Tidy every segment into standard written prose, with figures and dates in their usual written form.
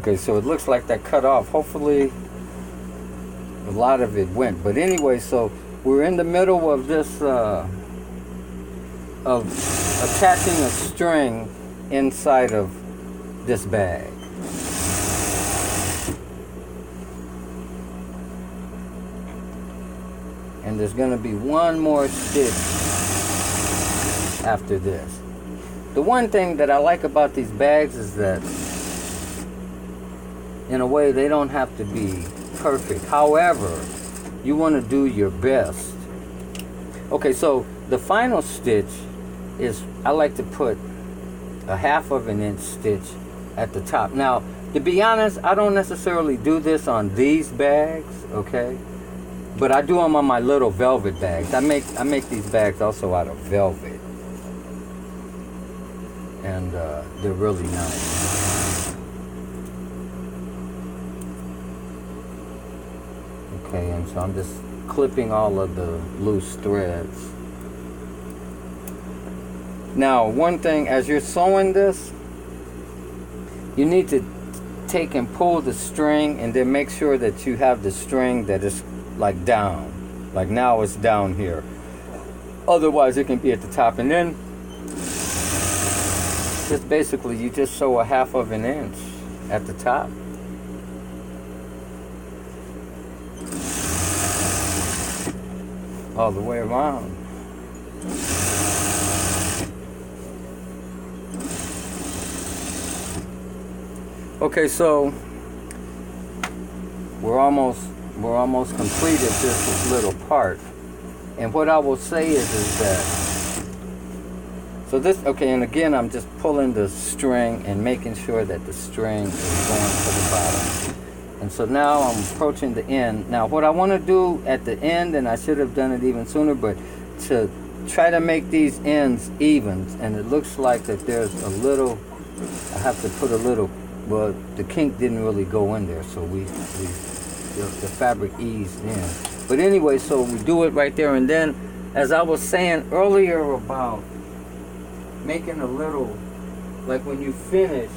Okay, so it looks like that cut off. Hopefully a lot of it went. But anyway, so we're in the middle of this, of attaching a string inside of this bag. And there's going to be one more stitch after this. The one thing that I like about these bags is that, in a way, they don't have to be perfect. However, you want to do your best. Okay, so the final stitch is, I like to put a 1/2 inch stitch at the top. Now, to be honest, I don't necessarily do this on these bags, okay? But I do them on my little velvet bags. I make these bags also out of velvet. And they're really nice. Okay, and so I'm just clipping all of the loose threads. Now, one thing, as you're sewing this, you need to take and pull the string and then make sure that you have the string that is like down. Like now it's down here. Otherwise it can be at the top. And then just basically you just sew a 1/2 inch at the top. All the way around. Okay, so we're almost completed this little part. And what I will say is that, so this, okay, and again I'm just pulling the string and making sure that the string is going to the bottom. And so now I'm approaching the end. Now what I want to do at the end, and I should have done it even sooner, but to try to make these ends even, and it looks like that there's a little, I have to put a little, well, the kink didn't really go in there, so the fabric eased in. But anyway, so we do it right there, and then as I was saying earlier about making a little, like when you finish,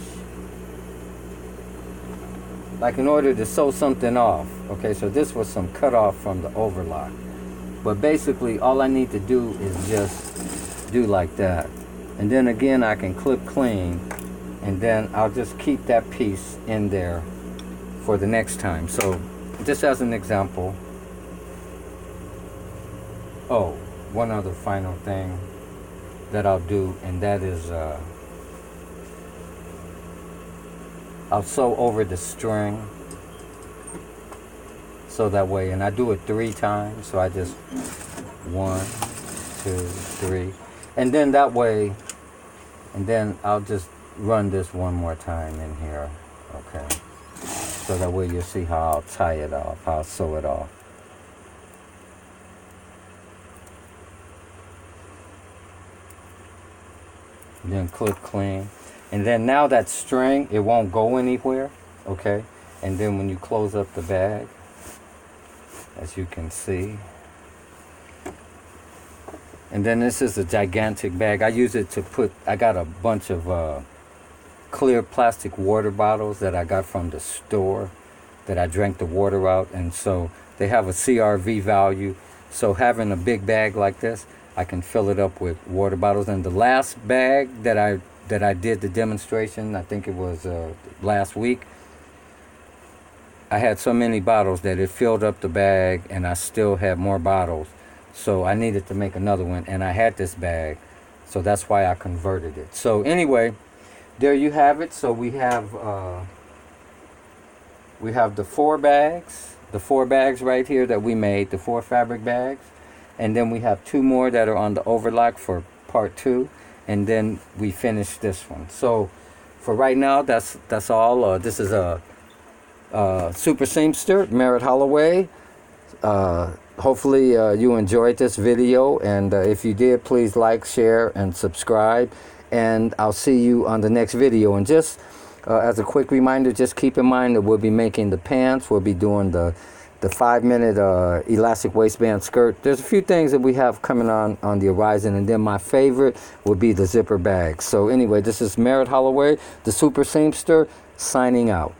like in order to sew something off. Okay, so this was some cut off from the overlock. But basically all I need to do is just do like that. And then again I can clip clean, and then I'll just keep that piece in there for the next time. So just as an example. Oh, one other final thing that I'll do, and that is I'll sew over the string, so that way, and I do it 3 times, so I just 1, 2, 3, and then that way, and then I'll just run this one more time in here, okay, so that way you'll see how I'll tie it off, how I'll sew it off. And then clip clean. And then now that string, it won't go anywhere, okay? And then when you close up the bag, as you can see. And then this is a gigantic bag. I use it to put, I got a bunch of clear plastic water bottles that I got from the store that I drank the water out. And so they have a CRV value. So having a big bag like this, I can fill it up with water bottles. And the last bag that I did the demonstration, I think it was last week, I had so many bottles that it filled up the bag, and I still had more bottles, so I needed to make another one, and I had this bag, so that's why I converted it. So anyway, there you have it. So we have the 4 bags, right here that we made, the 4 fabric bags, and then we have 2 more that are on the overlock for part 2. And then we finish this one. So for right now, that's all. This is a Super Seamster, Merritt Holloway. Hopefully you enjoyed this video. And if you did, please like, share, and subscribe. And I'll see you on the next video. And just as a quick reminder, just keep in mind that we'll be making the pants. We'll be doing the 5-minute elastic waistband skirt. There's a few things that we have coming on the horizon, and then my favorite would be the zipper bag. So anyway, this is Merritt Holloway, the Super Seamster, signing out.